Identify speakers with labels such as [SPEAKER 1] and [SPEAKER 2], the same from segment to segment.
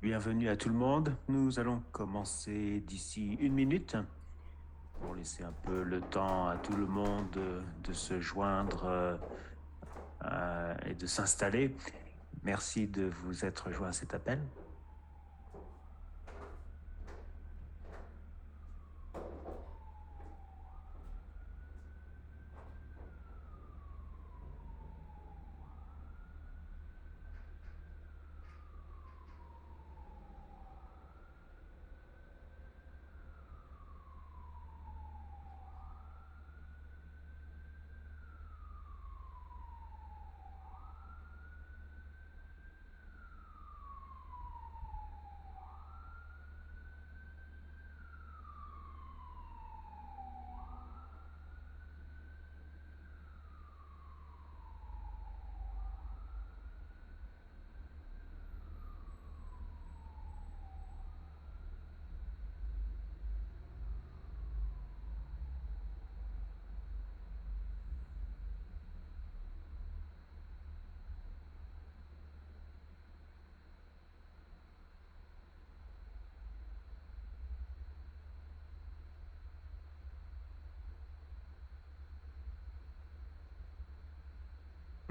[SPEAKER 1] Bienvenue à tout le monde. Nous allons commencer d'ici une minute pour laisser un peu le temps à tout le monde de se joindre et de s'installer. Merci de vous être joint à cet appel.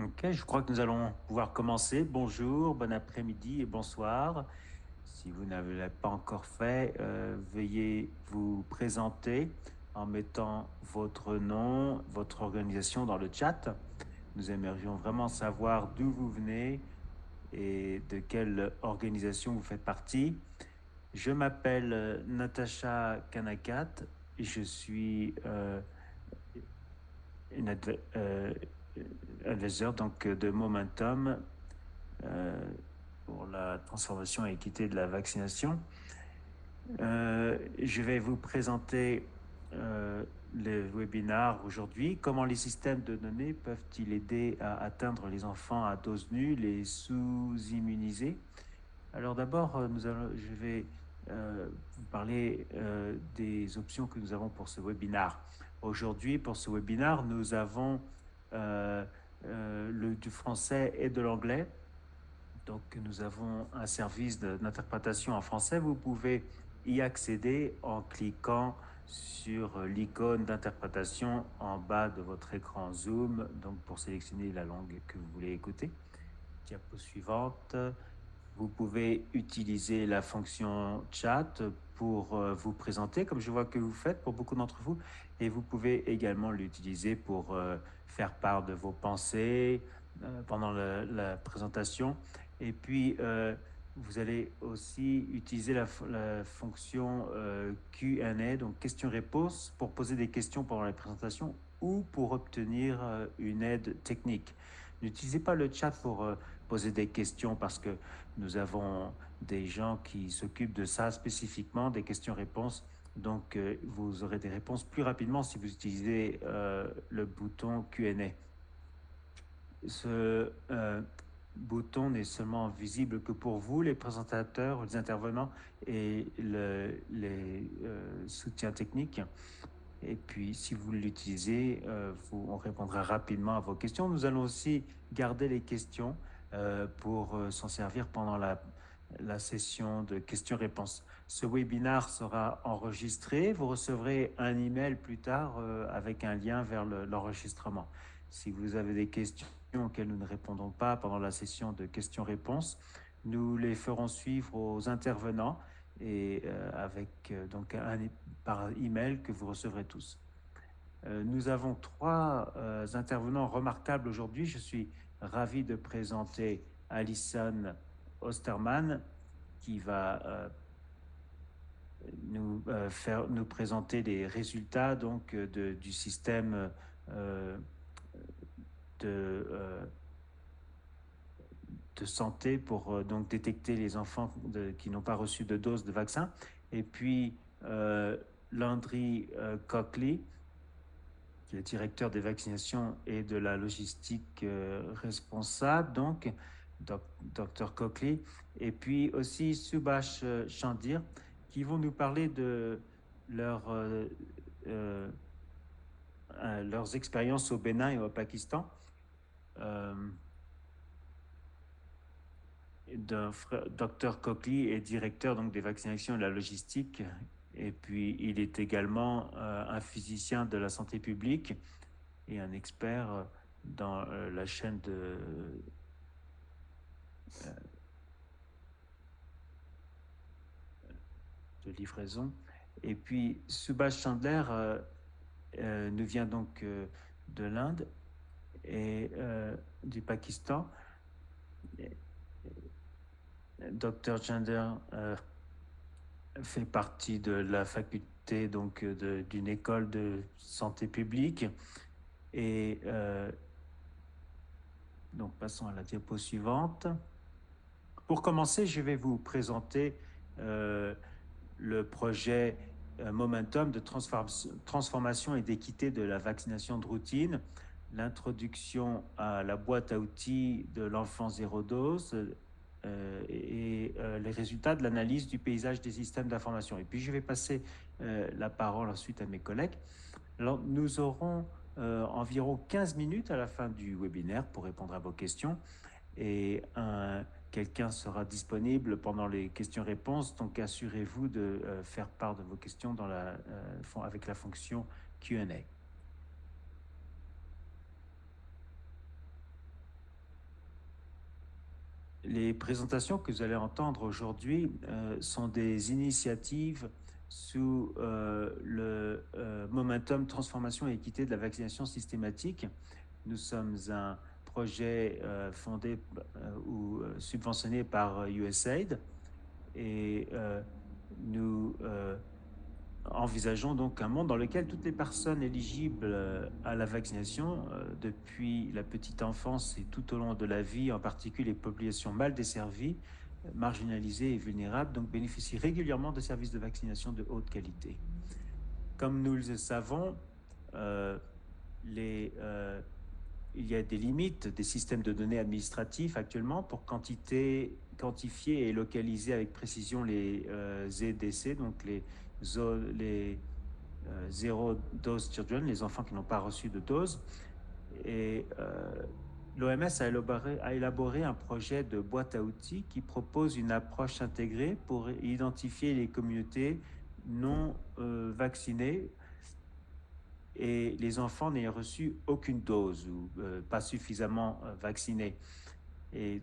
[SPEAKER 1] Ok, je crois que nous allons pouvoir commencer. Bonjour, bon après-midi et bonsoir. Si vous n'avez pas encore fait, veuillez vous présenter en mettant votre nom, votre organisation dans le chat. Nous aimerions vraiment savoir d'où vous venez et de quelle organisation vous faites partie. Je m'appelle Natacha Kanakat et je suis une advisor donc, de Momentum euh, pour la transformation et équité de la vaccination. Je vais vous présenter le webinaire aujourd'hui. Comment les systèmes de données peuvent-ils aider à atteindre les enfants à dose nue, les sous-immunisés? Alors d'abord, je vais vous parler des options que nous avons pour ce webinaire. Aujourd'hui, pour ce webinaire, nous avons euh, du français et de l'anglais. Donc, nous avons un service d'interprétation en français. Vous pouvez y accéder en cliquant sur l'icône d'interprétation en bas de votre écran Zoom, donc pour sélectionner la langue que vous voulez écouter. Diapo suivante. Vous pouvez utiliser la fonction chat pour vous présenter, comme je vois que vous faites pour beaucoup d'entre vous, et vous pouvez également l'utiliser pour faire part de vos pensées pendant la présentation. Et puis, vous allez aussi utiliser la fonction Q&A, donc questions-réponses, pour poser des questions pendant la présentation ou pour obtenir une aide technique. N'utilisez pas le chat pour poser des questions parce que nous avons des gens qui s'occupent de ça spécifiquement, des questions-réponses. Donc, vous aurez des réponses plus rapidement si vous utilisez le bouton Q&A. Ce bouton n'est seulement visible que pour vous, les présentateurs, les intervenants et les soutiens techniques. Et puis, si vous l'utilisez, on répondra rapidement à vos questions. Nous allons aussi garder les questions pour s'en servir pendant la session de questions-réponses. Ce webinaire sera enregistré. Vous recevrez un email plus tard avec un lien vers l'enregistrement. Si vous avez des questions auxquelles nous ne répondons pas pendant la session de questions-réponses, nous les ferons suivre aux intervenants et avec donc par email que vous recevrez tous. Nous avons trois intervenants remarquables aujourd'hui. Je suis ravi de présenter Alison Osterman qui va nous présenter les résultats donc du système euh, de, euh, de santé pour donc détecter les enfants qui n'ont pas reçu de dose de vaccin. Et puis Landry Cockley qui est directeur des vaccinations et de la logistique responsable, donc Dr Cockley, et puis aussi Subhash Chandir, qui vont nous parler de leur, euh, leurs expériences au Bénin et au Pakistan. Euh, Dr Coakley est directeur donc des vaccinations et de la logistique. Et puis, il est également un physicien de la santé publique et un expert dans la chaîne de livraison. Et puis, Subhash Chandler nous vient donc de l'Inde et du Pakistan. Dr Chandler fait partie de la faculté donc d'une école de santé publique. Et donc, passons à la diapo suivante. Pour commencer, je vais vous présenter le projet Momentum de transformation et d'équité de la vaccination de routine, l'introduction à la boîte à outils de l'enfant zéro dose et les résultats de l'analyse du paysage des systèmes d'information. Et puis, je vais passer la parole ensuite à mes collègues. Alors, nous aurons environ 15 minutes à la fin du webinaire pour répondre à vos questions et quelqu'un sera disponible pendant les questions-réponses, donc assurez-vous de faire part de vos questions avec la fonction Q&A. Les présentations que vous allez entendre aujourd'hui sont des initiatives sous le Momentum Transformation et Équité de la vaccination systématique. Nous sommes un projet fondé ou subventionné par USAID et nous envisageons donc un monde dans lequel toutes les personnes éligibles à la vaccination, depuis la petite enfance et tout au long de la vie, en particulier les populations mal desservies, marginalisées et vulnérables, donc bénéficient régulièrement de services de vaccination de haute qualité. Comme nous le savons, il y a des limites des systèmes de données administratifs actuellement pour quantifier et localiser avec précision les ZDC, donc les zéro dose children, les enfants qui n'ont pas reçu de dose. Et l'OMS a élaboré un projet de boîte à outils qui propose une approche intégrée pour identifier les communautés non vaccinées et les enfants n'ayant reçu aucune dose ou pas suffisamment vaccinés. Et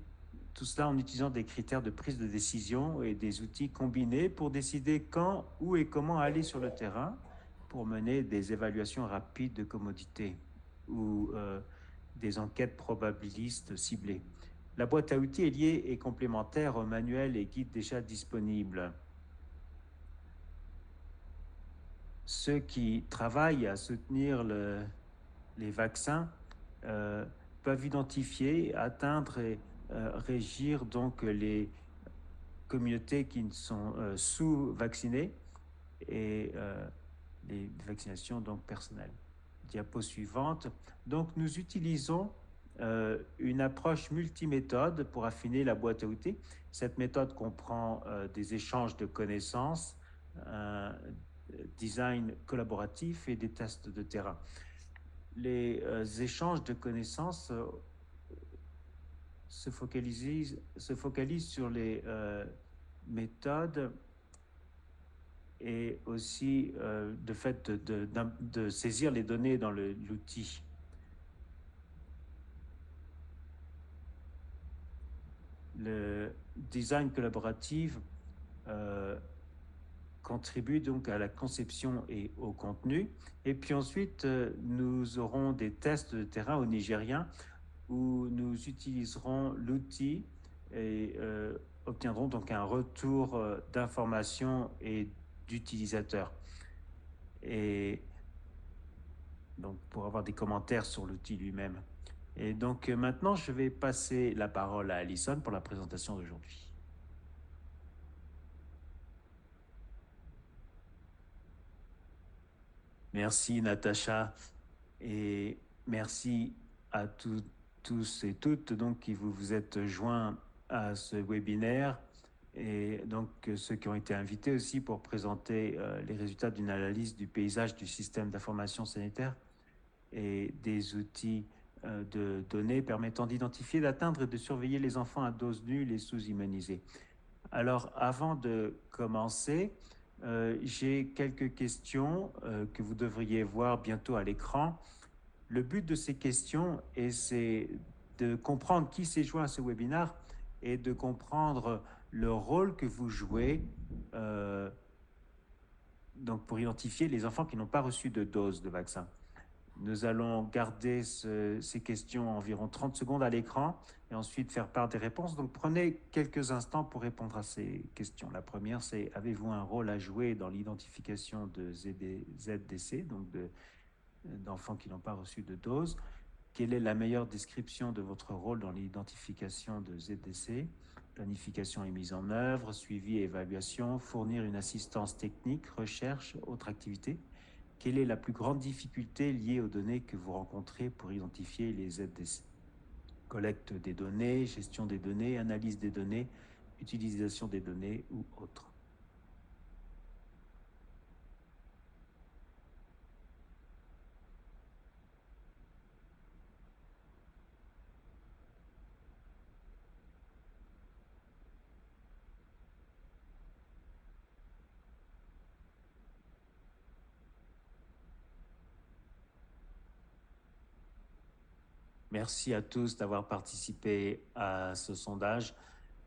[SPEAKER 1] tout cela en utilisant des critères de prise de décision et des outils combinés pour décider quand, où et comment aller sur le terrain pour mener des évaluations rapides de commodité ou des enquêtes probabilistes ciblées. La boîte à outils est liée et complémentaire aux manuels et guides déjà disponibles. Ceux qui travaillent à soutenir les vaccins peuvent identifier, atteindre et régir donc les communautés qui sont sous-vaccinées et les vaccinations donc personnelles. Diapo suivante. Donc nous utilisons une approche multiméthode pour affiner la boîte à outils. Cette méthode comprend des échanges de connaissances, un design collaboratif et des tests de terrain. Les échanges de connaissances se focalisent sur les méthodes et aussi le fait de saisir les données dans l'outil. Le design collaboratif contribue donc à la conception et au contenu. Et puis ensuite, nous aurons des tests de terrain au nigérien où nous utiliserons l'outil et obtiendrons donc un retour d'information et d'utilisateurs. Et donc pour avoir des commentaires sur l'outil lui-même. Et donc maintenant, je vais passer la parole à Alison pour la présentation d'aujourd'hui. Merci Natacha et merci à tous et toutes donc, qui vous êtes joints à ce webinaire et donc ceux qui ont été invités aussi pour présenter les résultats d'une analyse du paysage du système d'information sanitaire et des outils de données permettant d'identifier, d'atteindre et de surveiller les enfants à dose nue, les sous-immunisés. Alors, avant de commencer, j'ai quelques questions que vous devriez voir bientôt à l'écran. Le but de ces questions c'est de comprendre qui s'est joint à ce webinaire et de comprendre le rôle que vous jouez donc pour identifier les enfants qui n'ont pas reçu de dose de vaccin. Nous allons garder ces questions environ 30 secondes à l'écran et ensuite faire part des réponses. Donc prenez quelques instants pour répondre à ces questions. La première, c'est avez-vous un rôle à jouer dans l'identification de ZDC, donc d'enfants qui n'ont pas reçu de dose? Quelle est la meilleure description de votre rôle dans l'identification de ZDC? Planification et mise en œuvre, suivi et évaluation, fournir une assistance technique, recherche, autre activité. Quelle est la plus grande difficulté liée aux données que vous rencontrez pour identifier les ZDC? Collecte des données, gestion des données, analyse des données, utilisation des données ou autre. Merci à tous d'avoir participé à ce sondage.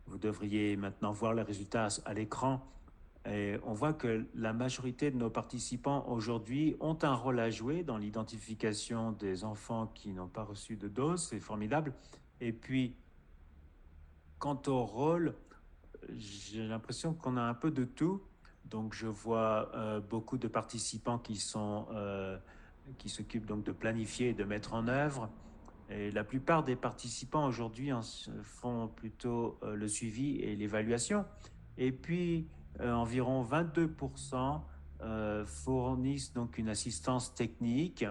[SPEAKER 1] Vous devriez maintenant voir les résultats à l'écran. Et on voit que la majorité de nos participants aujourd'hui ont un rôle à jouer dans l'identification des enfants qui n'ont pas reçu de dose. C'est formidable. Et puis, quant au rôle, j'ai l'impression qu'on a un peu de tout. Donc, je vois beaucoup de participants qui s'occupent donc de planifier et de mettre en œuvre. Et la plupart des participants aujourd'hui font plutôt le suivi et l'évaluation. Et puis, environ 22% fournissent donc une assistance technique.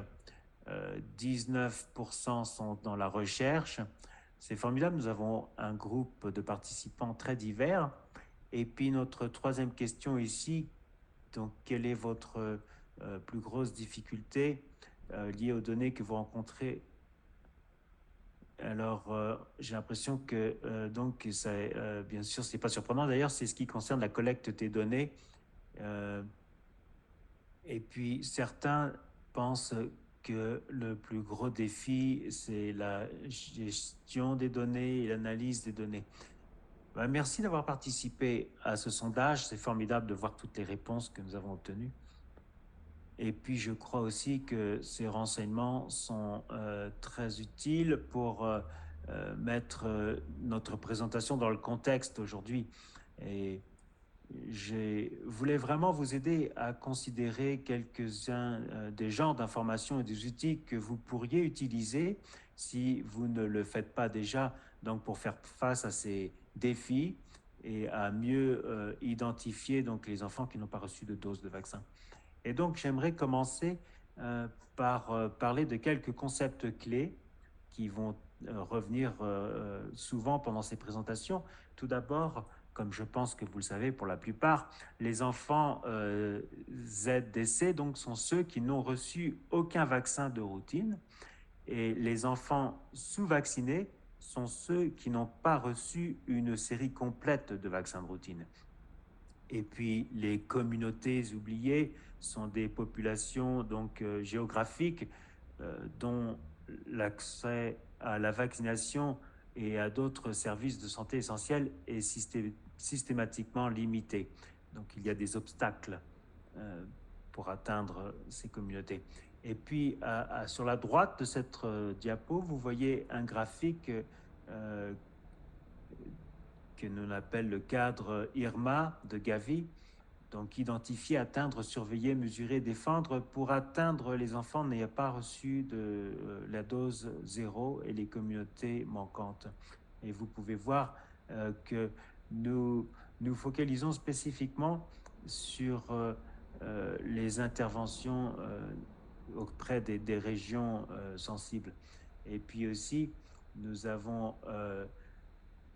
[SPEAKER 1] 19% sont dans la recherche. C'est formidable, nous avons un groupe de participants très divers. Et puis notre troisième question ici, donc quelle est votre plus grosse difficulté liée aux données que vous rencontrez? Alors, j'ai l'impression que, donc, ça, bien sûr, ce n'est pas surprenant. D'ailleurs, c'est ce qui concerne la collecte des données. Et puis, certains pensent que le plus gros défi, c'est la gestion des données et l'analyse des données. Merci d'avoir participé à ce sondage. C'est formidable de voir toutes les réponses que nous avons obtenues. Et puis, je crois aussi que ces renseignements sont très utiles pour mettre notre présentation dans le contexte aujourd'hui. Et je voulais vraiment vous aider à considérer quelques-uns des genres d'informations et des outils que vous pourriez utiliser si vous ne le faites pas déjà, donc pour faire face à ces défis et à mieux identifier donc les enfants qui n'ont pas reçu de dose de vaccin. Et donc, j'aimerais commencer par parler de quelques concepts clés qui vont revenir souvent pendant ces présentations. Tout d'abord, comme je pense que vous le savez pour la plupart, les enfants ZDC donc, sont ceux qui n'ont reçu aucun vaccin de routine et les enfants sous-vaccinés sont ceux qui n'ont pas reçu une série complète de vaccins de routine. Et puis les communautés oubliées sont des populations donc géographiques dont l'accès à la vaccination et à d'autres services de santé essentiels est systématiquement limité. Donc il y a des obstacles pour atteindre ces communautés. Et puis sur la droite de cette diapo, vous voyez un graphique que l'on appelle le cadre IRMA de Gavi, donc identifier, atteindre, surveiller, mesurer, défendre pour atteindre les enfants n'ayant pas reçu de la dose 0 et les communautés manquantes. Et vous pouvez voir que nous focalisons spécifiquement sur les interventions auprès des régions sensibles. Et puis aussi, nous avons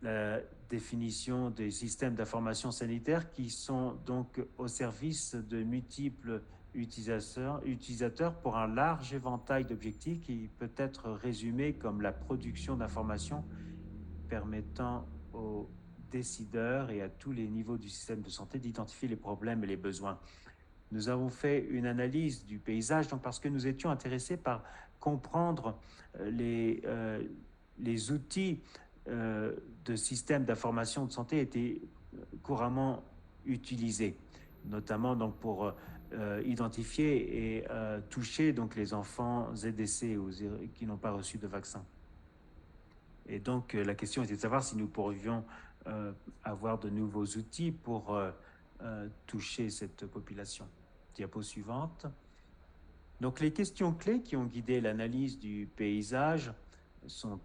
[SPEAKER 1] la définition des systèmes d'information sanitaire qui sont donc au service de multiples utilisateurs pour un large éventail d'objectifs qui peut être résumé comme la production d'informations permettant aux décideurs et à tous les niveaux du système de santé d'identifier les problèmes et les besoins. Nous avons fait une analyse du paysage donc parce que nous étions intéressés par comprendre les outils de systèmes d'information de santé étaient couramment utilisés, notamment donc pour identifier et toucher donc les enfants ZDC ou qui n'ont pas reçu de vaccin. Et donc la question était de savoir si nous pourrions avoir de nouveaux outils pour toucher cette population. Diapo suivante. Donc les questions clés qui ont guidé l'analyse du paysage sont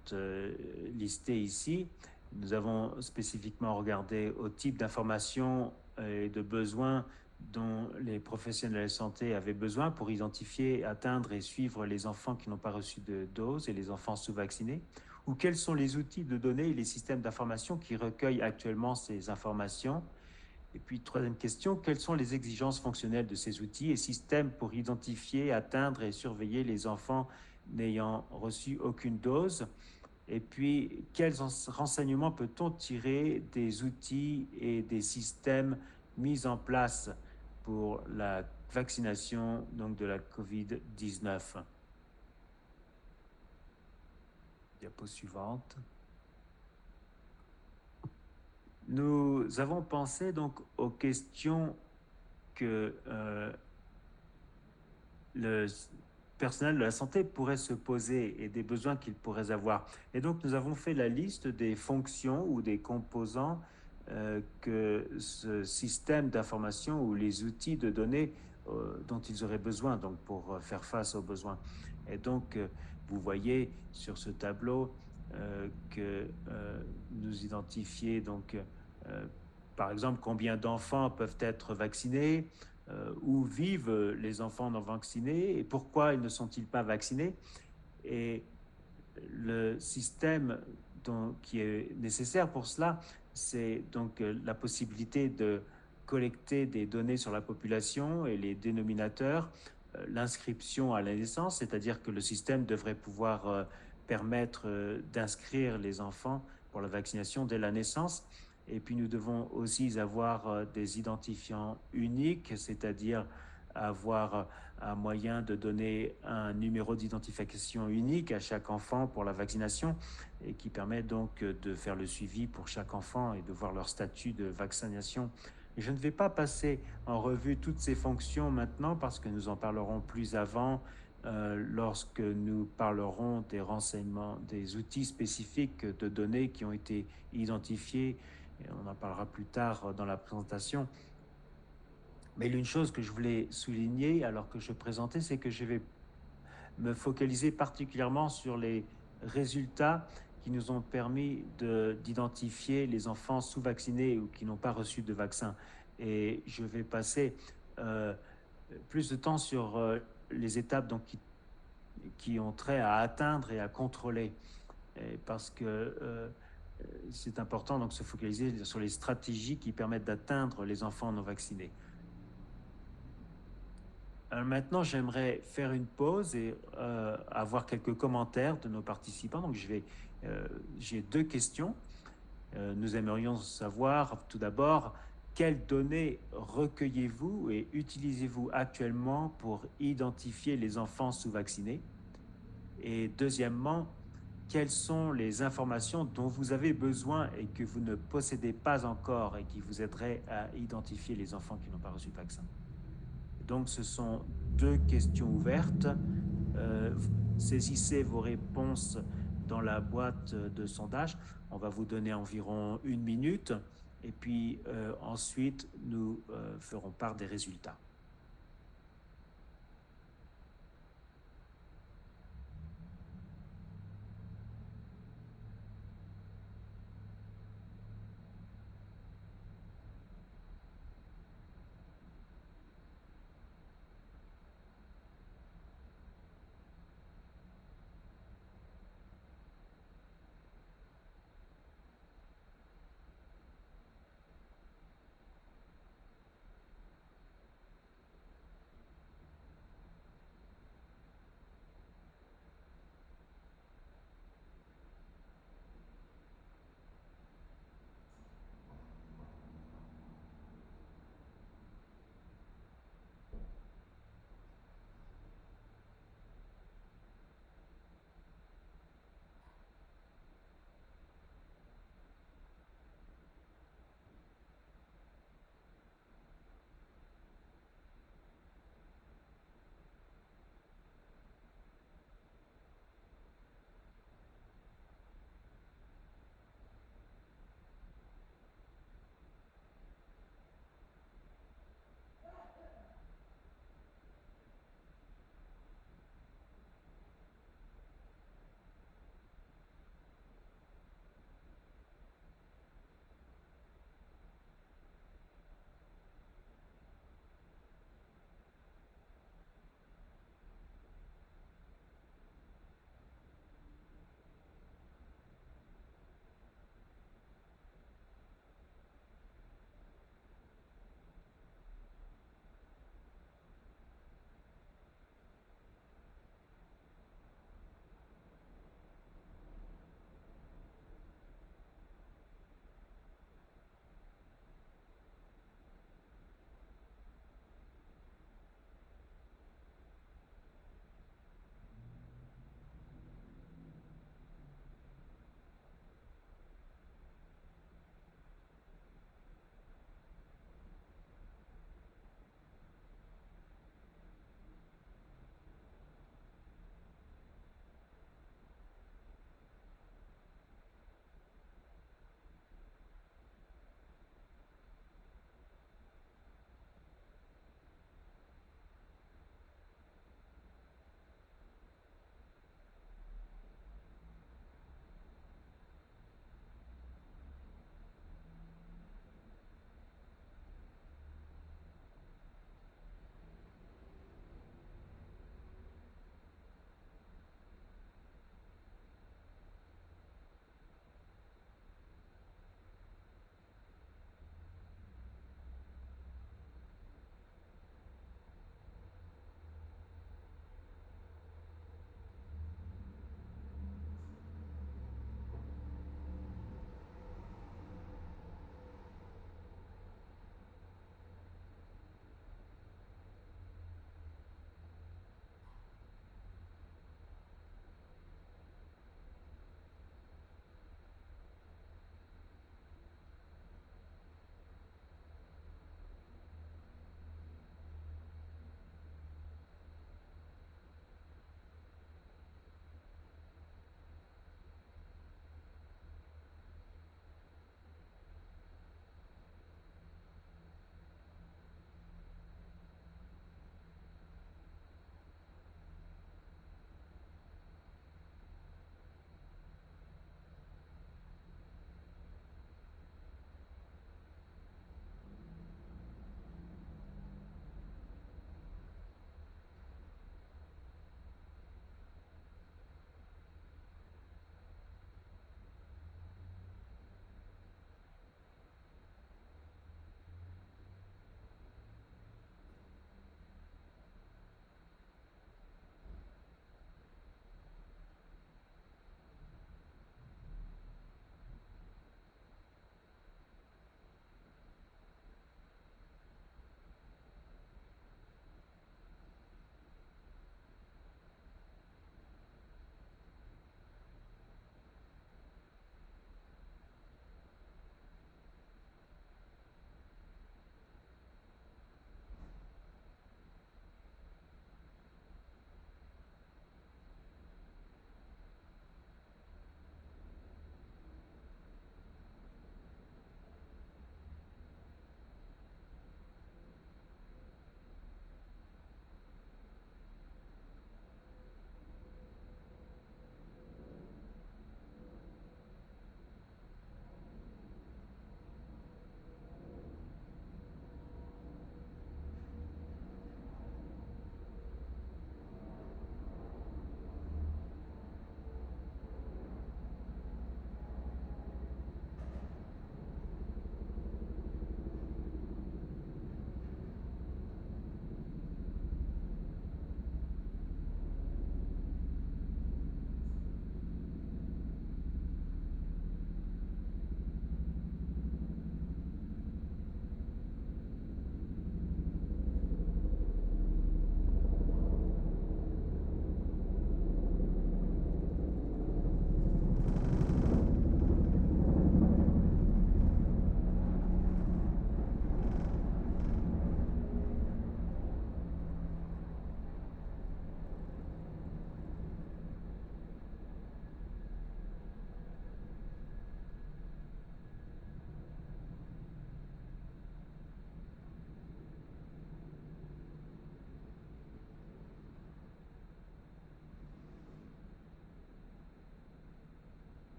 [SPEAKER 1] listées ici. Nous avons spécifiquement regardé au type d'informations et de besoins dont les professionnels de santé avaient besoin pour identifier, atteindre et suivre les enfants qui n'ont pas reçu de dose et les enfants sous-vaccinés, ou quels sont les outils de données et les systèmes d'information qui recueillent actuellement ces informations. Et puis, troisième question, quelles sont les exigences fonctionnelles de ces outils et systèmes pour identifier, atteindre et surveiller les enfants n'ayant reçu aucune dose? Et puis, quels renseignements peut-on tirer des outils et des systèmes mis en place pour la vaccination donc, de la COVID-19? Diapo suivante. Nous avons pensé donc aux questions que le personnel de la santé pourrait se poser et des besoins qu'ils pourraient avoir. Et donc, nous avons fait la liste des fonctions ou des composants que ce système d'information ou les outils de données dont ils auraient besoin donc, pour faire face aux besoins. Et donc, vous voyez sur ce tableau que nous identifions donc, par exemple, combien d'enfants peuvent être vaccinés, où vivent les enfants non vaccinés et pourquoi ils ne sont-ils pas vaccinés. Et le système qui est nécessaire pour cela, c'est donc la possibilité de collecter des données sur la population et les dénominateurs, l'inscription à la naissance, c'est-à-dire que le système devrait pouvoir permettre d'inscrire les enfants pour la vaccination dès la naissance. Et puis nous devons aussi avoir des identifiants uniques, c'est-à-dire avoir un moyen de donner un numéro d'identification unique à chaque enfant pour la vaccination et qui permet donc de faire le suivi pour chaque enfant et de voir leur statut de vaccination. Et je ne vais pas passer en revue toutes ces fonctions maintenant parce que nous en parlerons plus avant lorsque nous parlerons des renseignements, des outils spécifiques de données qui ont été identifiés. Et on en parlera plus tard dans la présentation. Mais une chose que je voulais souligner alors que je présentais, c'est que je vais me focaliser particulièrement sur les résultats qui nous ont permis d'identifier les enfants sous-vaccinés ou qui n'ont pas reçu de vaccin. Et je vais passer plus de temps sur les étapes donc, qui ont trait à atteindre et à contrôler. Et parce que c'est important donc se focaliser sur les stratégies qui permettent d'atteindre les enfants non vaccinés. Alors maintenant, j'aimerais faire une pause et avoir quelques commentaires de nos participants. Donc, j'ai deux questions. Nous aimerions savoir tout d'abord quelles données recueillez-vous et utilisez-vous actuellement pour identifier les enfants sous-vaccinés? Et deuxièmement, quelles sont les informations dont vous avez besoin et que vous ne possédez pas encore et qui vous aideraient à identifier les enfants qui n'ont pas reçu de vaccin? Donc, ce sont deux questions ouvertes. Saisissez vos réponses dans la boîte de sondage. On va vous donner environ 1 minute et puis ensuite, nous ferons part des résultats.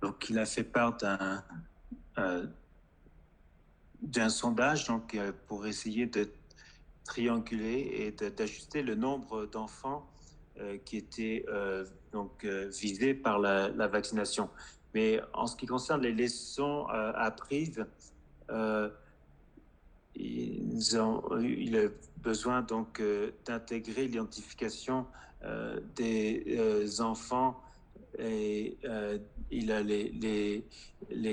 [SPEAKER 1] Donc, il a fait part euh, d'un sondage donc, pour essayer de trianguler et d'ajuster le nombre d'enfants qui étaient visés par la vaccination. Mais en ce qui concerne les leçons apprises, euh, il a besoin donc d'intégrer l'identification des enfants et il a les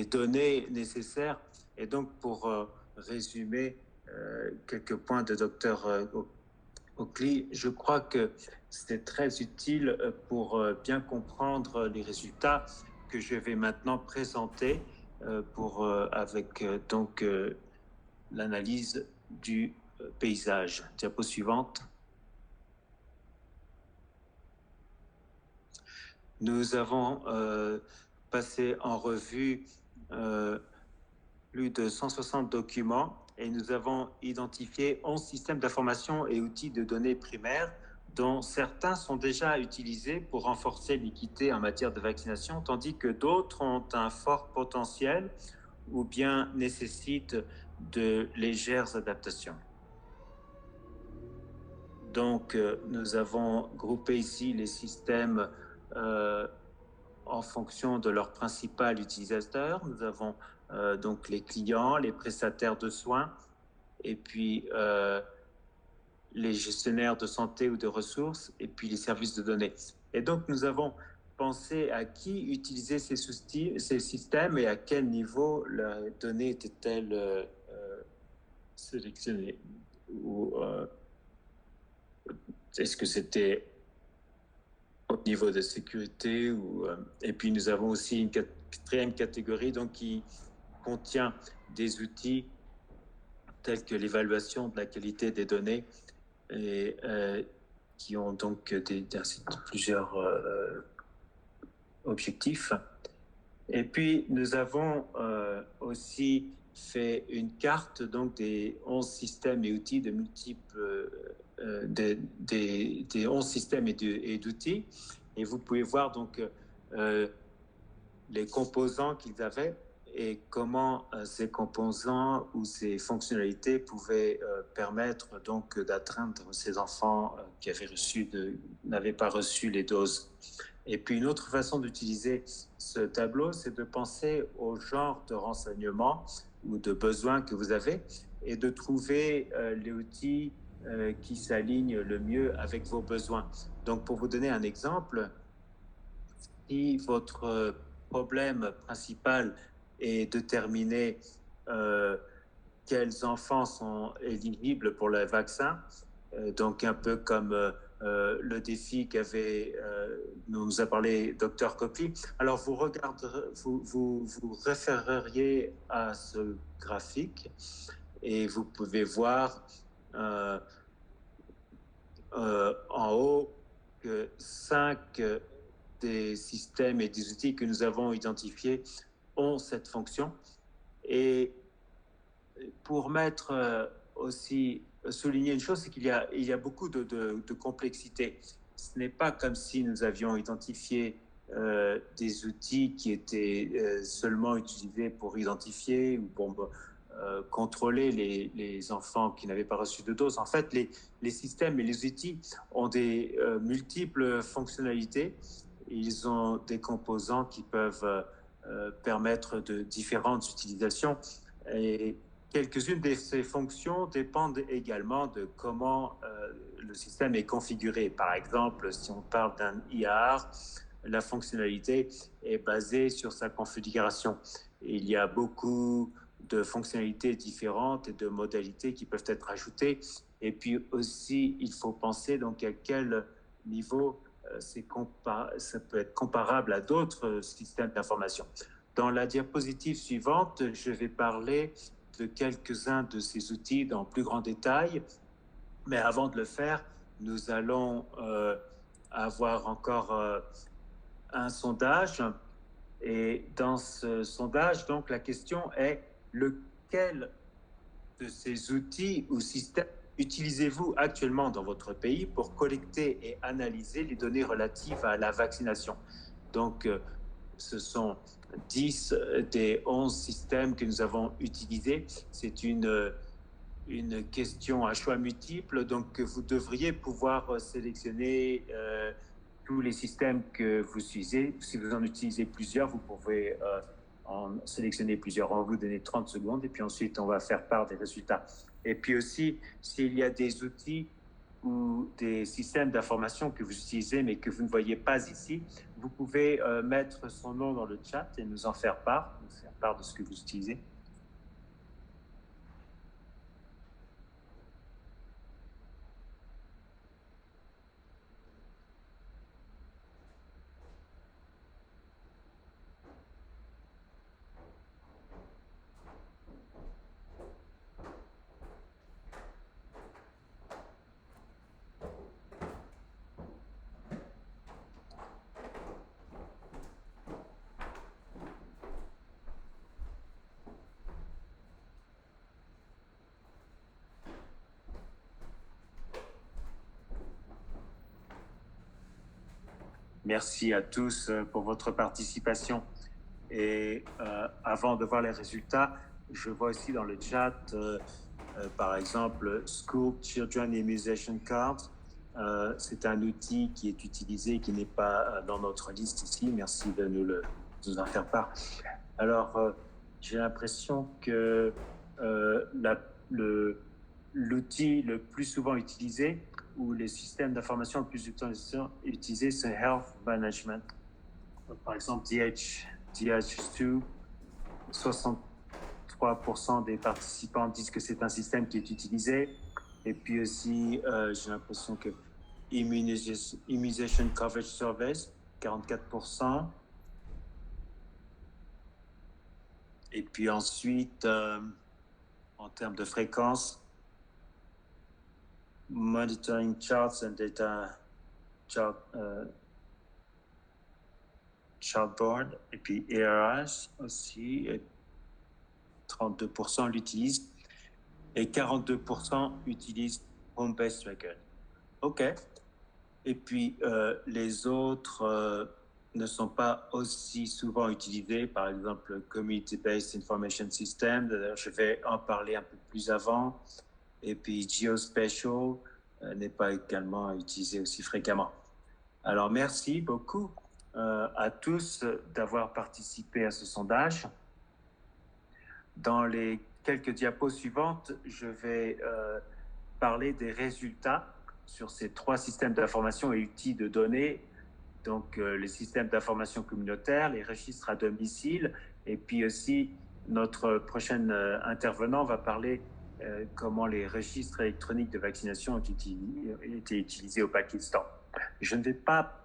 [SPEAKER 1] données nécessaires. Et donc, pour résumer quelques points de Dr Oakley, je crois que c'est très utile pour bien comprendre les résultats que je vais maintenant présenter avec l'analyse du paysage. Diapo suivante. Nous avons passé en revue plus de 160 documents et nous avons identifié 11 systèmes d'information et outils de données primaires dont certains sont déjà utilisés pour renforcer l'équité en matière de vaccination, tandis que d'autres ont un fort potentiel ou bien nécessitent de légères adaptations. Donc, nous avons groupé ici les systèmes en fonction de leur principal utilisateur. Nous avons donc les clients, les prestataires de soins, et puis les gestionnaires de santé ou de ressources, et puis les services de données. Et donc, nous avons pensé à qui utiliser ces systèmes et à quel niveau la donnée était-elle sélectionnée. Ou est-ce que c'était au niveau de sécurité et puis nous avons aussi une quatrième catégorie donc, qui contient des outils tels que l'évaluation de la qualité des données et qui ont donc plusieurs objectifs. Et puis nous avons aussi fait une carte donc des 11 systèmes et outils de multiples des 11 systèmes et d'outils. Et vous pouvez voir donc les composants qu'ils avaient et comment ces composants ou ces fonctionnalités pouvaient permettre donc d'atteindre ces enfants qui n'avaient pas reçu les doses. Et puis une autre façon d'utiliser ce tableau, c'est de penser au genre de renseignements ou de besoins que vous avez et de trouver les outils qui s'alignent le mieux avec vos besoins. Donc pour vous donner un exemple, si votre problème principal est de déterminer quels enfants sont éligibles pour le vaccin, donc un peu comme le défi nous a parlé Dr Copley. Alors vous référeriez à ce graphique et vous pouvez voir en haut que 5 des systèmes et des outils que nous avons identifiés ont cette fonction. Et pour souligner une chose, c'est qu'il y a beaucoup de complexité. Ce n'est pas comme si nous avions identifié des outils qui étaient seulement utilisés pour identifier ou pour contrôler les enfants qui n'avaient pas reçu de dose. En fait, les systèmes et les outils ont des multiples fonctionnalités. Ils ont des composants qui peuvent permettre de différentes utilisations. Et quelques-unes de ces fonctions dépendent également de comment le système est configuré. Par exemple, si on parle d'un IAR, la fonctionnalité est basée sur sa configuration. Il y a beaucoup de fonctionnalités différentes et de modalités qui peuvent être ajoutées. Et puis aussi, il faut penser donc à quel niveau ça peut être comparable à d'autres systèmes d'information. Dans la diapositive suivante, je vais parler de quelques-uns de ces outils dans plus grand détail. Mais avant de le faire, nous allons avoir encore un sondage. Et dans ce sondage, donc, la question est lequel de ces outils ou systèmes utilisez-vous actuellement dans votre pays pour collecter et analyser les données relatives à la vaccination? Donc, ce sont 10 des 11 systèmes que nous avons utilisés. C'est une question à choix multiples, donc vous devriez pouvoir sélectionner tous les systèmes que vous utilisez. Si vous en utilisez plusieurs, vous pouvez en sélectionner plusieurs. On va vous donner 30 secondes et puis ensuite on va faire part des résultats. Et puis aussi, s'il y a des outils ou des systèmes d'information que vous utilisez mais que vous ne voyez pas ici, vous pouvez mettre son nom dans le chat et nous faire part de ce que vous utilisez. Merci à tous pour votre participation. Et avant de voir les résultats, je vois aussi dans le chat, par exemple, School Children Immunization Card. C'est un outil qui est utilisé, qui n'est pas dans notre liste ici. Merci de nous en faire part. Alors, j'ai l'impression que l'outil le plus souvent utilisé ou les systèmes d'information le plus utilisés, c'est Health Management. Par exemple, DH2, 63% des participants disent que c'est un système qui est utilisé. Et puis aussi, j'ai l'impression que Immunization Coverage Surveys, 44%. Et puis ensuite, en termes de fréquence, Monitoring Charts and Data Chartboard, et puis ERS aussi, 32% l'utilisent, et 42% utilisent Home-Based Record. OK. Et puis, les autres ne sont pas aussi souvent utilisés, par exemple, Community-Based Information System, je vais en parler un peu plus avant, et puis Geospatial n'est pas également utilisé aussi fréquemment. Alors, merci beaucoup à tous d'avoir participé à ce sondage. Dans les quelques diapos suivantes, je vais parler des résultats sur ces 3 systèmes d'information et outils de données. Donc, les systèmes d'information communautaire, les registres à domicile, et puis aussi notre prochain intervenant va parler comment les registres électroniques de vaccination ont été utilisés au Pakistan. Je ne vais pas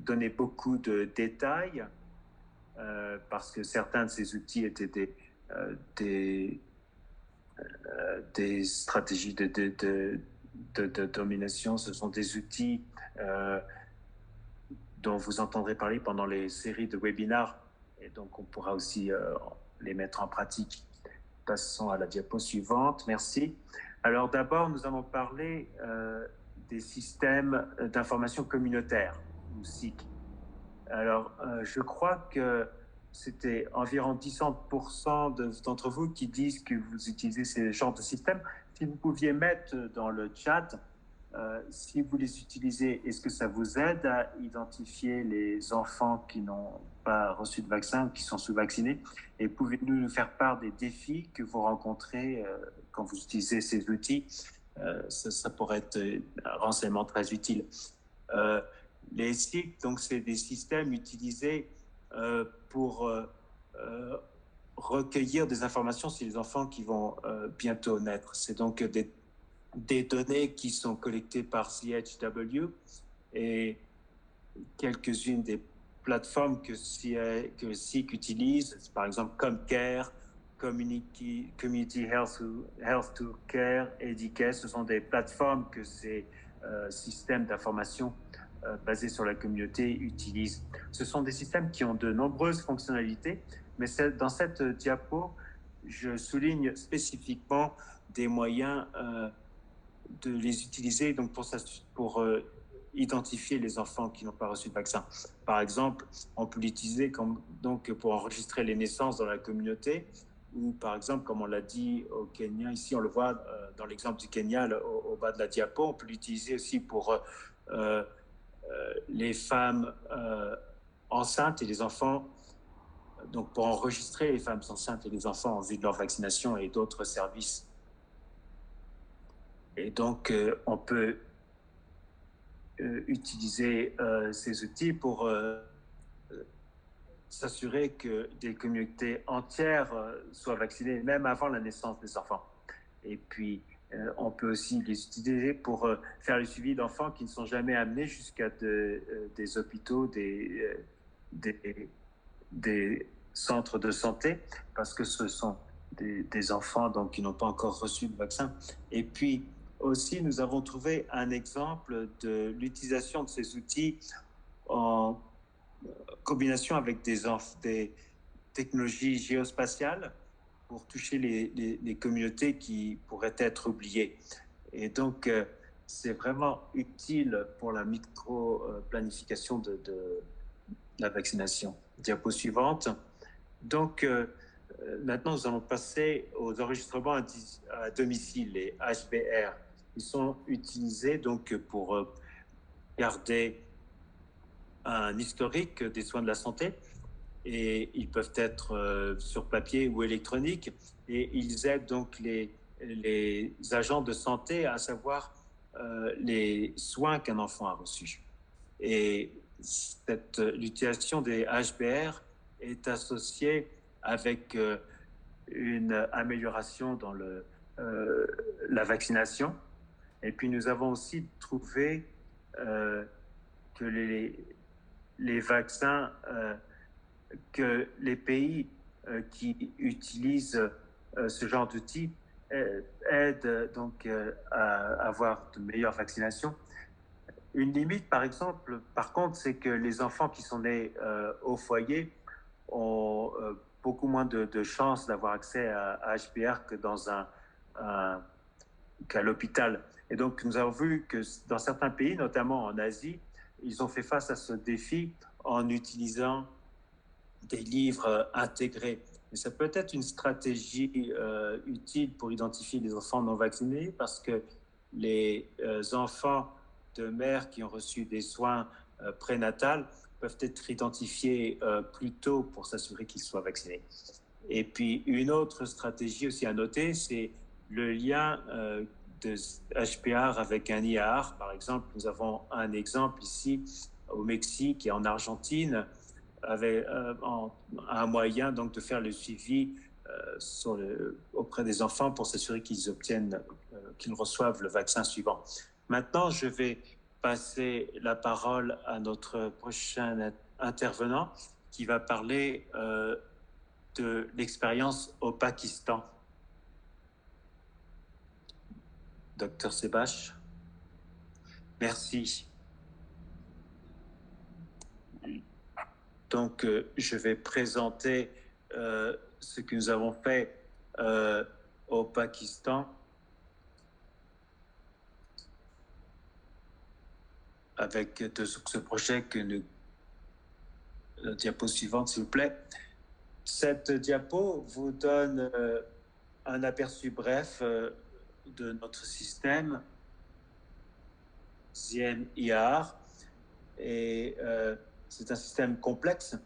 [SPEAKER 1] donner beaucoup de détails parce que certains de ces outils étaient des stratégies de domination. Ce sont des outils dont vous entendrez parler pendant les séries de webinars et donc on pourra aussi les mettre en pratique. Passons à la diapo suivante. Merci. Alors d'abord, nous allons parler des systèmes d'information communautaire, ou SIC. Alors, je crois que c'était environ 10% d'entre vous qui disent que vous utilisez ces genres de systèmes. Si vous pouviez mettre dans le chat, si vous les utilisez, est-ce que ça vous aide à identifier les enfants qui n'ont pas reçu de vaccin ou qui sont sous-vaccinés? Et pouvez-vous nous faire part des défis que vous rencontrez quand vous utilisez ces outils? Ça pourrait être un renseignement très utile. Les SIC, donc, c'est des systèmes utilisés pour recueillir des informations sur les enfants qui vont bientôt naître. C'est donc des données qui sont collectées par CHW et quelques-unes des plateformes que SIC utilise, par exemple Comcare, Community Health to Care, Edicare, ce sont des plateformes que ces systèmes d'information basés sur la communauté utilisent. Ce sont des systèmes qui ont de nombreuses fonctionnalités, mais dans cette diapo, je souligne spécifiquement des moyens de les utiliser donc pour identifier les enfants qui n'ont pas reçu de vaccin. Par exemple, on peut l'utiliser donc pour enregistrer les naissances dans la communauté, ou par exemple, comme on l'a dit au Kenya, ici on le voit dans l'exemple du Kenya au bas de la diapo, on peut l'utiliser aussi pour les femmes enceintes et les enfants, donc pour enregistrer les femmes enceintes et les enfants en vue de leur vaccination et d'autres services. Et donc, on peut utiliser ces outils pour s'assurer que des communautés entières soient vaccinées, même avant la naissance des enfants. Et puis, on peut aussi les utiliser pour faire le suivi d'enfants qui ne sont jamais amenés jusqu'à des hôpitaux, des centres de santé, parce que ce sont des enfants donc, qui n'ont pas encore reçu de vaccin. Et puis, aussi, nous avons trouvé un exemple de l'utilisation de ces outils en combination avec des technologies géospatiales pour toucher les communautés qui pourraient être oubliées. Et donc, c'est vraiment utile pour la micro-planification de la vaccination. Diapo suivante. Donc, maintenant, nous allons passer aux enregistrements à domicile, les HBR. Ils sont utilisés donc pour garder un historique des soins de la santé et ils peuvent être sur papier ou électronique et ils aident donc les agents de santé à savoir les soins qu'un enfant a reçus. Et l'utilisation des HBR est associée avec une amélioration dans la vaccination. Et puis nous avons aussi trouvé que les vaccins, que les pays qui utilisent ce genre d'outils aident donc à avoir de meilleures vaccinations. Une limite, par exemple, par contre, c'est que les enfants qui sont nés au foyer ont beaucoup moins de chances d'avoir accès à HPR que qu'à l'hôpital. Et donc, nous avons vu que dans certains pays, notamment en Asie, ils ont fait face à ce défi en utilisant des livres intégrés. Et ça peut être une stratégie utile pour identifier les enfants non vaccinés parce que les enfants de mères qui ont reçu des soins prénatals peuvent être identifiés plus tôt pour s'assurer qu'ils soient vaccinés. Et puis, une autre stratégie aussi à noter, c'est le lien de HPR avec un IAR. Par exemple, nous avons un exemple ici au Mexique et en Argentine avec un moyen donc de faire le suivi auprès des enfants pour s'assurer qu'ils qu'ils reçoivent le vaccin suivant. Maintenant, je vais passer la parole à notre prochain intervenant qui va parler de l'expérience au Pakistan. Docteur Sebash, merci. Donc, je vais présenter ce que nous avons fait au Pakistan avec ce projet que nous... La diapo suivante, s'il vous plaît. Cette diapo vous donne un aperçu bref de notre système ZIEM-IAR et c'est un système complexe.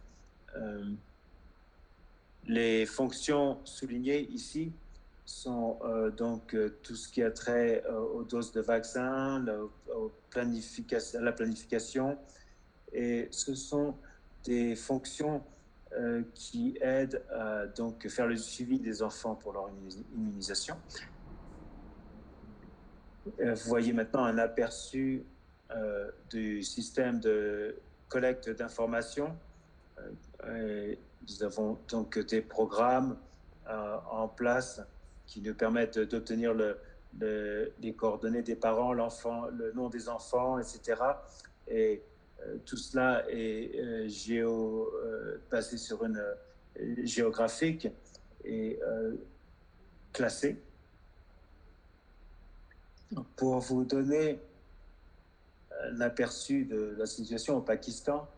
[SPEAKER 1] Les fonctions soulignées ici sont donc tout ce qui a trait aux doses de vaccins, à la planification, et ce sont des fonctions qui aident à donc faire le suivi des enfants pour leur immunisation. Vous voyez maintenant un aperçu du système de collecte d'informations. Nous avons donc des programmes en place qui nous permettent d'obtenir les coordonnées des parents, l'enfant, le nom des enfants, etc. Et tout cela est basé sur une géographique et classé. Pour vous donner un aperçu de la situation au Pakistan.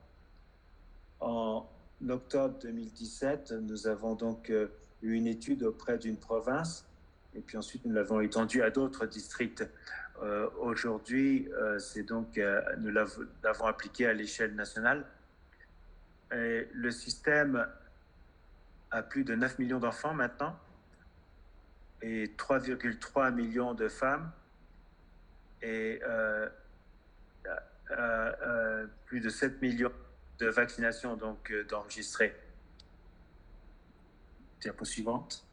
[SPEAKER 1] En octobre 2017, nous avons donc eu une étude auprès d'une province et puis ensuite nous l'avons étendue à d'autres districts. Aujourd'hui, nous l'avons appliqué à l'échelle nationale. Et le système a plus de 9 millions d'enfants maintenant et 3,3 millions de femmes et plus de 7 millions de vaccinations donc d'enregistrées. Diapo suivante.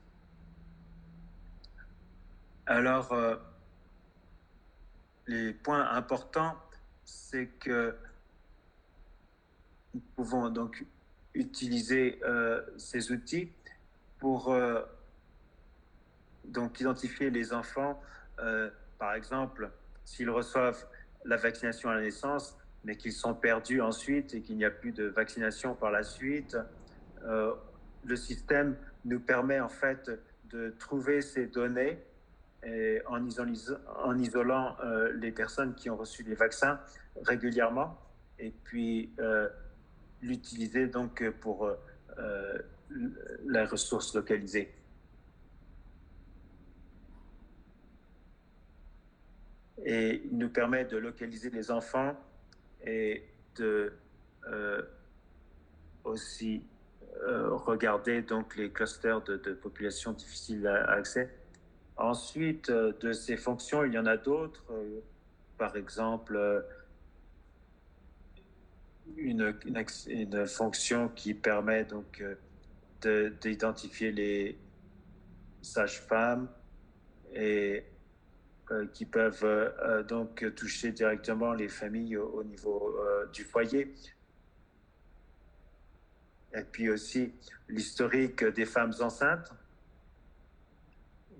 [SPEAKER 1] Alors, les points importants, c'est que nous pouvons donc utiliser ces outils pour donc identifier les enfants, par exemple, s'ils reçoivent la vaccination à la naissance, mais qu'ils sont perdus ensuite et qu'il n'y a plus de vaccination par la suite. Le système nous permet en fait de trouver ces données et en isolant les personnes qui ont reçu les vaccins régulièrement et puis l'utiliser donc pour la ressource localisée. Et il nous permet de localiser les enfants et de aussi regarder donc les clusters de population difficiles à accès. Ensuite, de ces fonctions, il y en a d'autres. Par exemple, une fonction qui permet donc d'identifier les sages-femmes et qui peuvent donc toucher directement les familles au niveau du foyer. Et puis aussi l'historique des femmes enceintes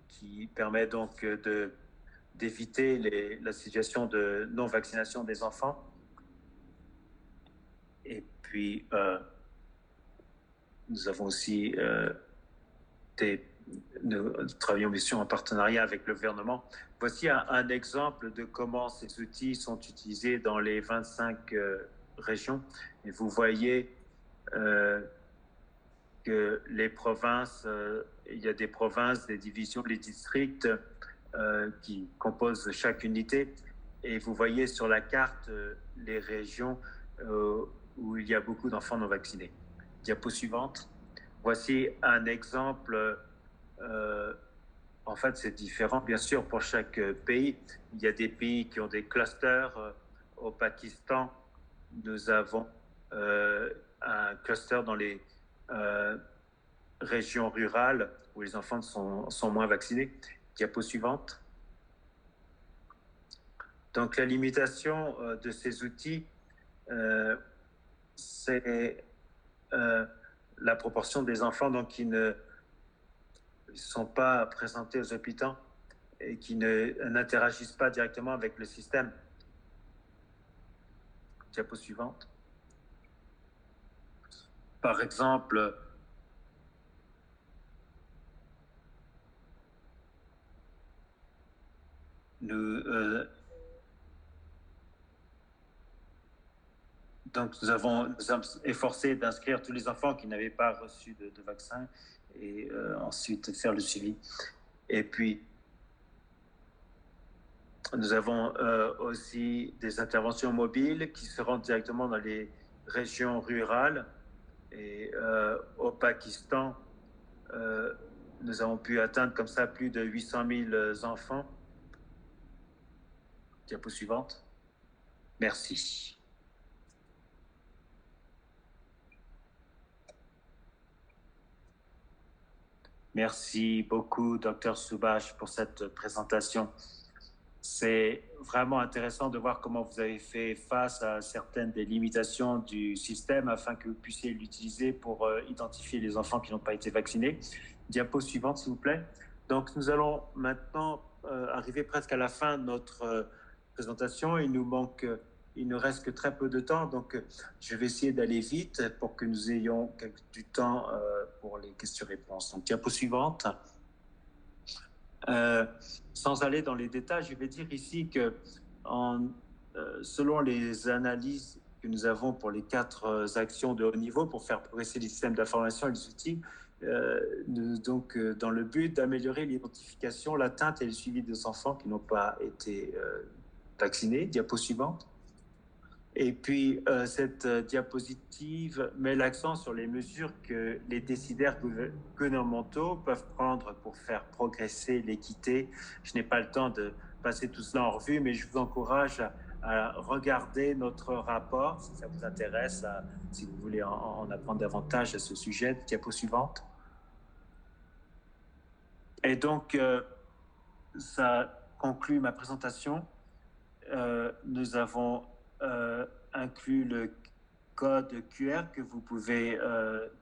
[SPEAKER 1] qui permet donc d'éviter la situation de non-vaccination des enfants. Et puis, nous avons aussi nous travaillons bien sûr en partenariat avec le gouvernement. Voici un exemple de comment ces outils sont utilisés dans les 25 régions. Et vous voyez que les provinces, il y a des provinces, des divisions, les districts qui composent chaque unité. Et vous voyez sur la carte les régions où il y a beaucoup d'enfants non vaccinés. Diapo suivante. Voici un exemple. En fait, c'est différent, bien sûr, pour chaque pays. Il y a des pays qui ont des clusters. Au Pakistan, nous avons un cluster dans les régions rurales où les enfants sont moins vaccinés. Diapo suivante. Donc, la limitation de ces outils, c'est la proportion des enfants donc, qui ne sont pas présentés aux hôpitaux et qui n'interagissent pas directement avec le système. Diapo suivante. Par exemple, nous sommes efforcés d'inscrire tous les enfants qui n'avaient pas reçu de vaccin et ensuite faire le suivi. Et puis, nous avons aussi des interventions mobiles qui se rendent directement dans les régions rurales. Et au Pakistan, nous avons pu atteindre comme ça plus de 800 000 enfants. Diapo suivante. Merci. Merci beaucoup, Dr Subhash, pour cette présentation. C'est vraiment intéressant de voir comment vous avez fait face à certaines des limitations du système afin que vous puissiez l'utiliser pour identifier les enfants qui n'ont pas été vaccinés. Diapo suivante, s'il vous plaît. Donc, nous allons maintenant arriver presque à la fin de notre présentation. Il ne reste que très peu de temps, donc je vais essayer d'aller vite pour que nous ayons du temps pour les questions-réponses. Donc, diapo suivante. Sans aller dans les détails, je vais dire ici que selon les analyses que nous avons pour les 4 actions de haut niveau pour faire progresser les systèmes d'information et les outils, dans le but d'améliorer l'identification, l'atteinte et le suivi des enfants qui n'ont pas été vaccinés. Diapo suivante. Et puis, cette diapositive met l'accent sur les mesures que les décideurs gouvernementaux peuvent prendre pour faire progresser l'équité. Je n'ai pas le temps de passer tout cela en revue, mais je vous encourage à regarder notre rapport, si ça vous intéresse, si vous voulez en apprendre davantage à ce sujet. Diapo suivante. Et donc, ça conclut ma présentation. Nous avons inclus le code QR que vous pouvez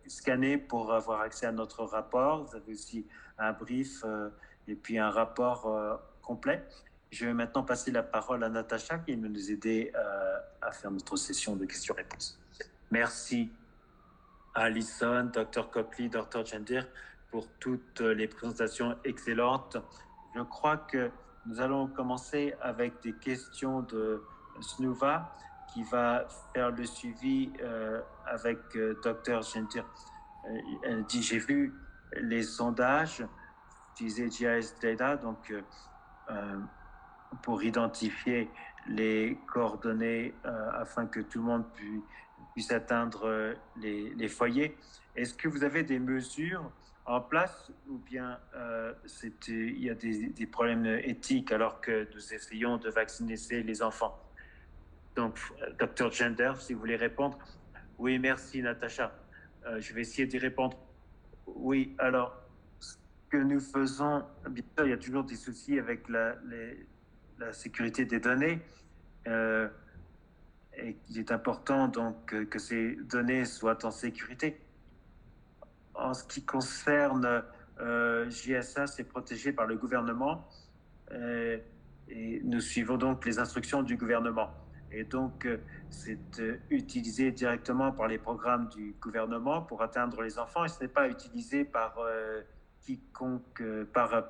[SPEAKER 1] scanner pour avoir accès à notre rapport. Vous avez aussi un brief et puis un rapport complet. Je vais maintenant passer la parole à Natacha qui va nous aider à faire notre session de questions-réponses. Merci à Alison, Dr. Copley, Dr. Gender pour toutes les présentations excellentes. Je crois que nous allons commencer avec des questions de Snuva qui va faire le suivi avec Dr. Gender. Elle dit, j'ai vu les sondages utilisés GIS Data, donc pour identifier les coordonnées afin que tout le monde puisse atteindre les foyers. Est-ce que vous avez des mesures en place ou bien il y a des problèmes éthiques alors que nous essayons de vacciner les enfants? Donc, Dr. Gender, si vous voulez répondre. Oui, merci Natacha. Je vais essayer d'y répondre. Oui, alors, ce que nous faisons, bien sûr, il y a toujours des soucis avec la sécurité des données. Et il est important donc que ces données soient en sécurité. En ce qui concerne JSA, c'est protégé par le gouvernement et nous suivons donc les instructions du gouvernement. Et donc, c'est utilisé directement par les programmes du gouvernement pour atteindre les enfants et ce n'est pas utilisé par quiconque, par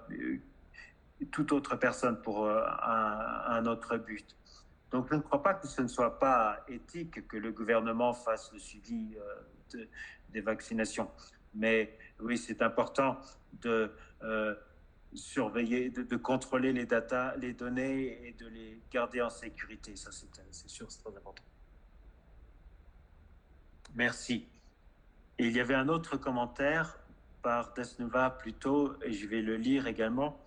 [SPEAKER 1] toute autre personne pour un autre but. Donc, je ne crois pas que ce ne soit pas éthique que le gouvernement fasse le suivi des vaccinations. Mais oui, c'est important de surveiller, de contrôler les data, les données et de les garder en sécurité. Ça, c'est sûr, c'est très important. Merci. Et il y avait un autre commentaire par Desnova plus tôt, et je vais le lire également.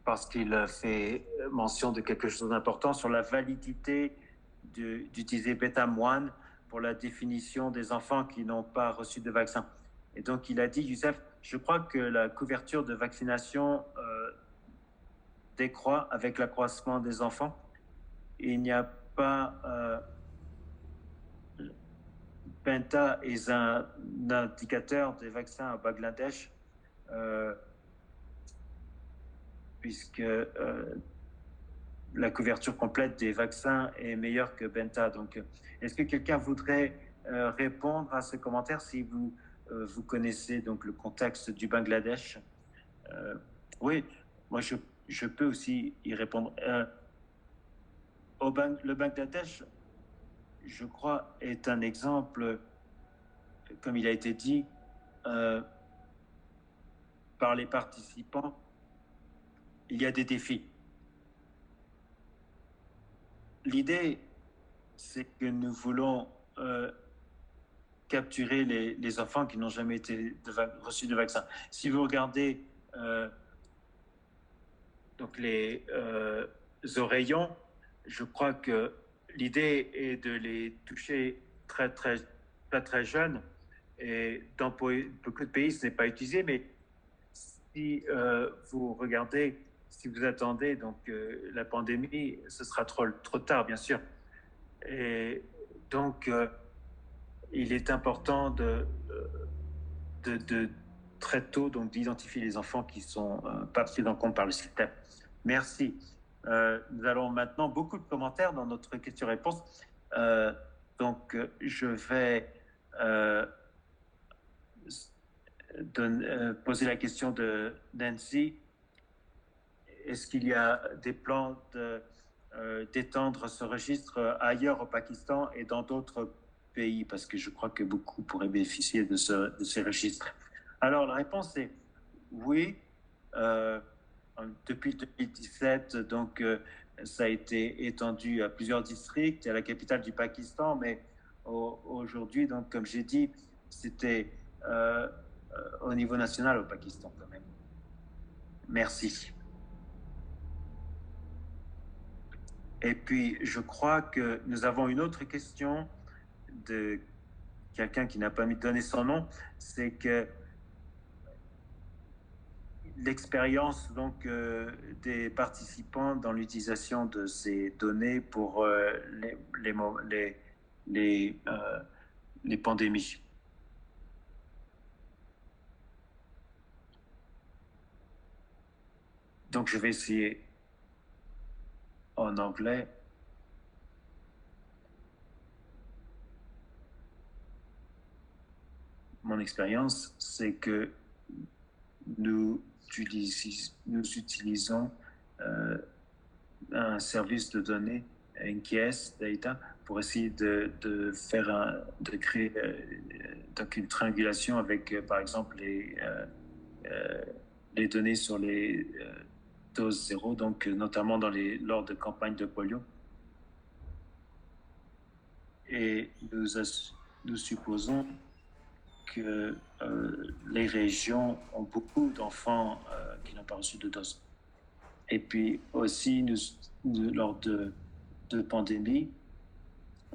[SPEAKER 1] Parce qu'il fait mention de quelque chose d'important sur la validité d'utiliser Beta-1 pour la définition des enfants qui n'ont pas reçu de vaccin. Et donc, il a dit, Youssef, je crois que la couverture de vaccination décroît avec l'accroissement des enfants. Il n'y a pas... Penta est un indicateur des vaccins au Bangladesh puisque la couverture complète des vaccins est meilleure que Benta. Donc, est-ce que quelqu'un voudrait répondre à ce commentaire si vous connaissez donc le contexte du Bangladesh? Oui, moi je peux aussi y répondre. Le Bangladesh, je crois, est un exemple, comme il a été dit, par les participants. Il y a des défis. L'idée, c'est que nous voulons capturer les enfants qui n'ont jamais reçu de vaccin. Si vous regardez donc les oreillons, je crois que l'idée est de les toucher très jeunes. Et dans beaucoup de pays, ce n'est pas utilisé, mais si vous regardez, si vous attendez donc la pandémie, ce sera trop tard, bien sûr. Et donc, il est important de très tôt donc d'identifier les enfants qui sont pas pris en compte par le système. Merci. Nous allons maintenant beaucoup de commentaires dans notre question-réponse. Donc, je vais poser la question de Nancy. Est-ce qu'il y a des plans de d'étendre ce registre ailleurs au Pakistan et dans d'autres pays, parce que je crois que beaucoup pourraient bénéficier de ces registres. Alors, la réponse est oui. Euh, Depuis 2017, donc, ça a été étendu à plusieurs districts, à la capitale du Pakistan, mais aujourd'hui, donc, comme j'ai dit, c'était au niveau national au Pakistan quand même. Merci. Et puis, je crois que nous avons une autre question de quelqu'un qui n'a pas donné son nom, c'est que l'expérience donc des participants dans l'utilisation de ces données pour les, euh, les pandémies. Donc, je vais essayer en anglais. Mon expérience, c'est que nous utilisons un service de données, NKS Data, pour essayer de créer donc une triangulation avec, par exemple, les données sur les doses zéro, donc notamment lors de campagnes de polio. Et nous supposons que les régions ont beaucoup d'enfants qui n'ont pas reçu de dose. Et puis aussi, lors de pandémies,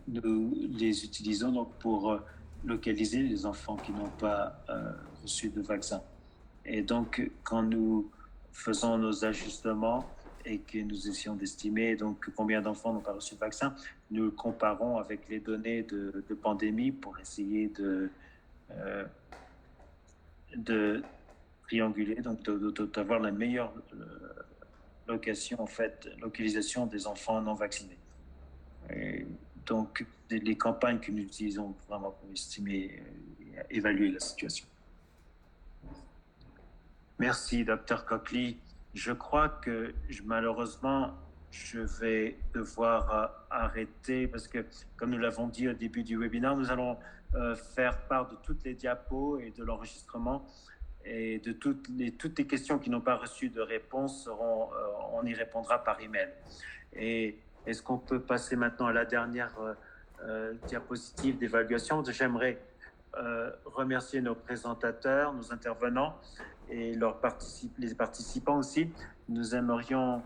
[SPEAKER 1] nous les utilisons donc pour localiser les enfants qui n'ont pas reçu de vaccin. Et donc, quand nous faisons nos ajustements et que nous essayons d'estimer donc combien d'enfants n'ont pas reçu de vaccin, nous le comparons avec les données de pandémie pour essayer de trianguler, donc d'avoir la meilleure localisation des enfants non vaccinés. Et donc, les campagnes que nous utilisons vraiment pour estimer, évaluer la situation. Merci, Dr. Coakley. Je crois que malheureusement, je vais devoir arrêter parce que, comme nous l'avons dit au début du webinaire, nous allons faire part de toutes les diapos et de l'enregistrement et de toutes les questions qui n'ont pas reçu de réponse on y répondra par email. Et est-ce qu'on peut passer maintenant à la dernière diapositive d'évaluation? J'aimerais remercier nos présentateurs, nos intervenants et les participants aussi. Nous aimerions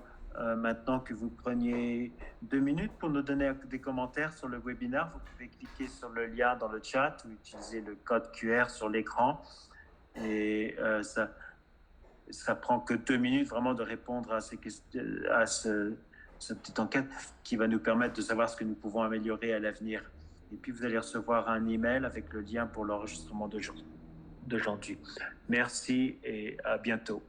[SPEAKER 1] maintenant que vous preniez 2 minutes pour nous donner des commentaires sur le webinaire. Vous pouvez cliquer sur le lien dans le chat ou utiliser le code QR sur l'écran. Et ça prend que 2 minutes vraiment de répondre à cette petite enquête qui va nous permettre de savoir ce que nous pouvons améliorer à l'avenir. Et puis, vous allez recevoir un email avec le lien pour l'enregistrement d'aujourd'hui. Merci et à bientôt.